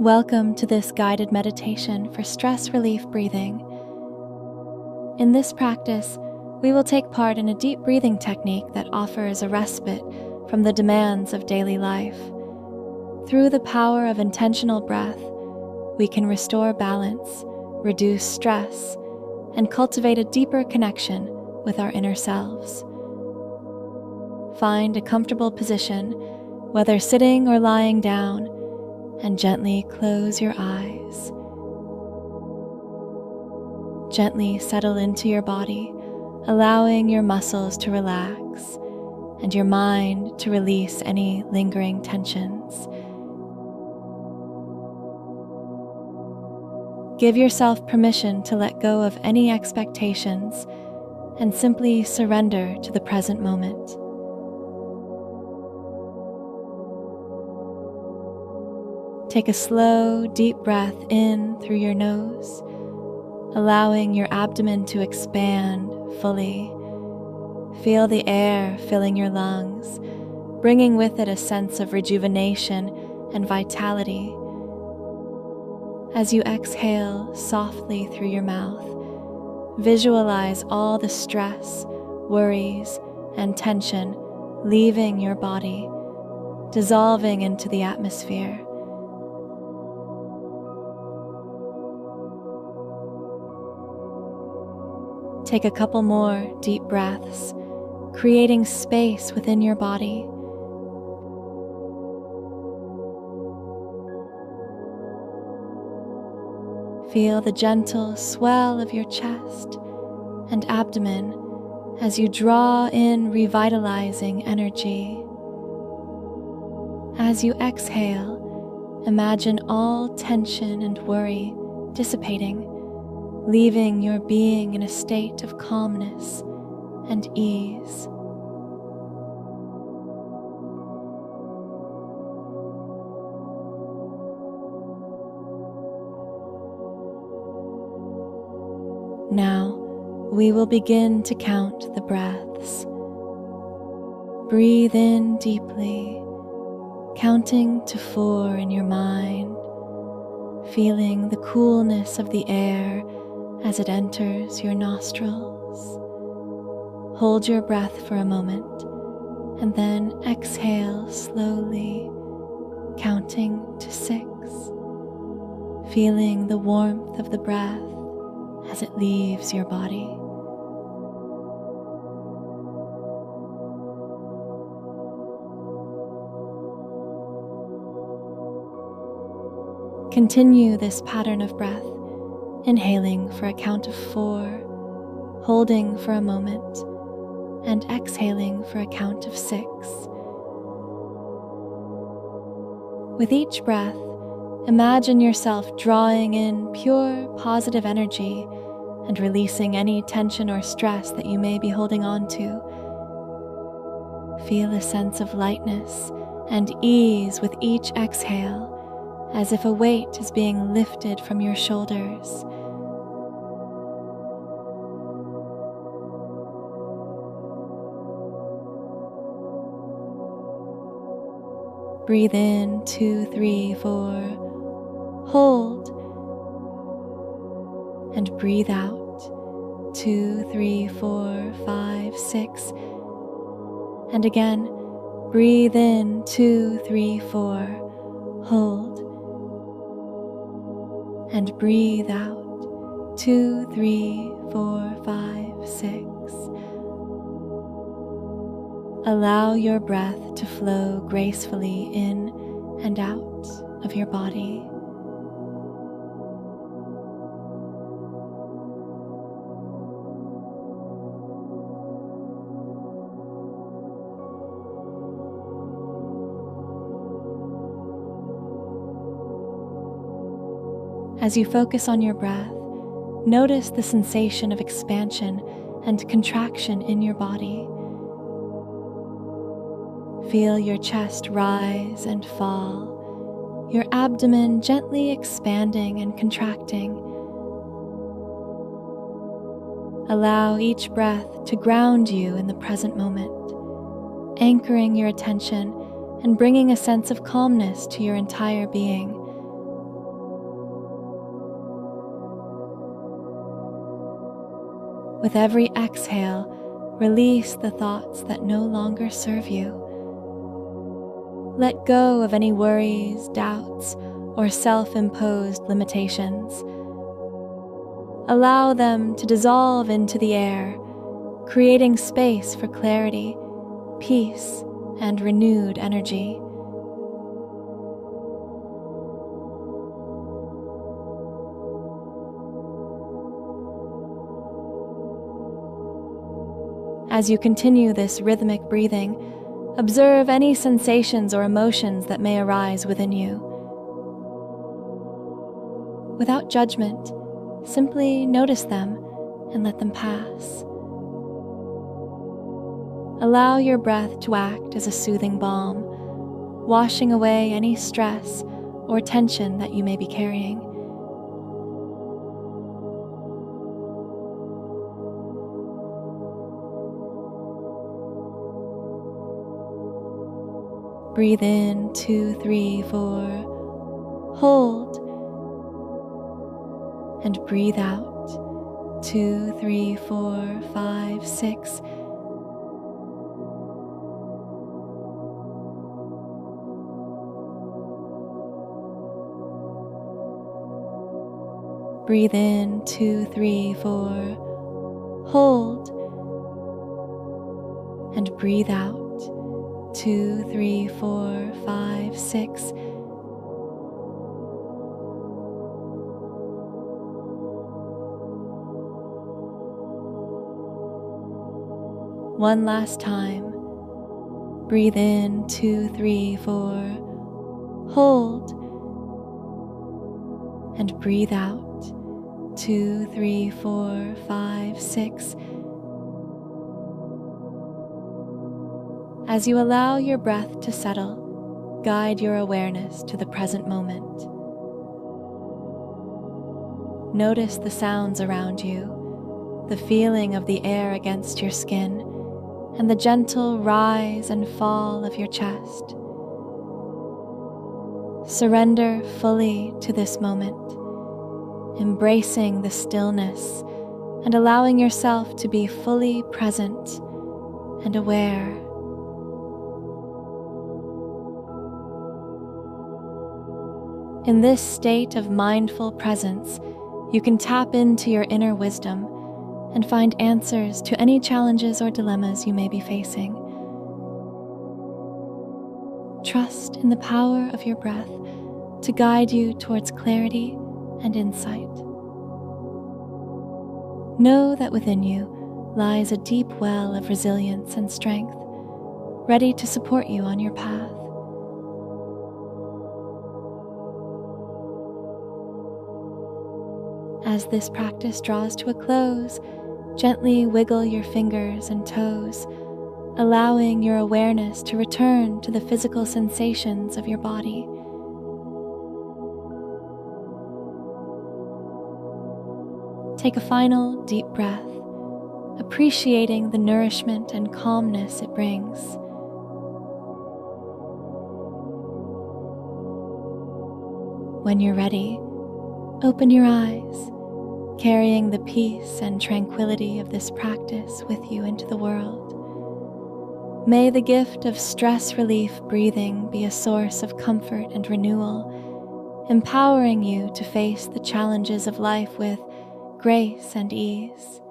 Welcome to this guided meditation for stress relief breathing. In this practice, we will take part in a deep breathing technique that offers a respite from the demands of daily life. Through the power of intentional breath, we can restore balance, reduce stress, and cultivate a deeper connection with our inner selves. Find a comfortable position, whether sitting or lying down, and gently close your eyes. Gently settle into your body, allowing your muscles to relax and your mind to release any lingering tensions. Give yourself permission to let go of any expectations and simply surrender to the present moment. Take a slow, deep breath in through your nose, allowing your abdomen to expand fully. Feel the air filling your lungs, bringing with it a sense of rejuvenation and vitality. As you exhale softly through your mouth, visualize all the stress, worries, and tension leaving your body, dissolving into the atmosphere. Take a couple more deep breaths, creating space within your body. Feel the gentle swell of your chest and abdomen as you draw in revitalizing energy. As you exhale, imagine all tension and worry dissipating, leaving your being in a state of calmness and ease. Now, we will begin to count the breaths. Breathe in deeply, counting to 4 in your mind, feeling the coolness of the air as it enters your nostrils. Hold your breath for a moment, and then exhale slowly, counting to 6, feeling the warmth of the breath as it leaves your body. Continue this pattern of breath, inhaling for a count of 4, holding for a moment, and exhaling for a count of 6. With each breath, imagine yourself drawing in pure, positive energy and releasing any tension or stress that you may be holding on to. Feel a sense of lightness and ease with each exhale, as if a weight is being lifted from your shoulders. Breathe in 2, 3, 4, hold, and breathe out 2, 3, 4, 5, 6, and again, breathe in 2, 3, 4, hold, and breathe out 2, 3, 4, 5, 6. Allow your breath to flow gracefully in and out of your body. As you focus on your breath, notice the sensation of expansion and contraction in your body. Feel your chest rise and fall, your abdomen gently expanding and contracting. Allow each breath to ground you in the present moment, anchoring your attention and bringing a sense of calmness to your entire being. With every exhale, release the thoughts that no longer serve you. Let go of any worries, doubts, or self-imposed limitations. Allow them to dissolve into the air, creating space for clarity, peace, and renewed energy. As you continue this rhythmic breathing, observe any sensations or emotions that may arise within you. Without judgment, simply notice them and let them pass. Allow your breath to act as a soothing balm, washing away any stress or tension that you may be carrying. Breathe in 2, 3, 4. Hold. And breathe out 2, 3, 4, 5, 6. Breathe in 2, 3, 4. Hold. And breathe out 2, 3, 4, 5, 6. One last time. Breathe in 2, 3, 4. Hold. And breathe out 2, 3, 4, 5, 6. As you allow your breath to settle, guide your awareness to the present moment. Notice the sounds around you, the feeling of the air against your skin, and the gentle rise and fall of your chest. Surrender fully to this moment, embracing the stillness and allowing yourself to be fully present and aware. In this state of mindful presence, you can tap into your inner wisdom and find answers to any challenges or dilemmas you may be facing. Trust in the power of your breath to guide you towards clarity and insight. Know that within you lies a deep well of resilience and strength, ready to support you on your path. As this practice draws to a close, gently wiggle your fingers and toes, allowing your awareness to return to the physical sensations of your body. Take a final deep breath, appreciating the nourishment and calmness it brings. When you're ready, open your eyes, carrying the peace and tranquility of this practice with you into the world. May the gift of stress relief breathing be a source of comfort and renewal, empowering you to face the challenges of life with grace and ease.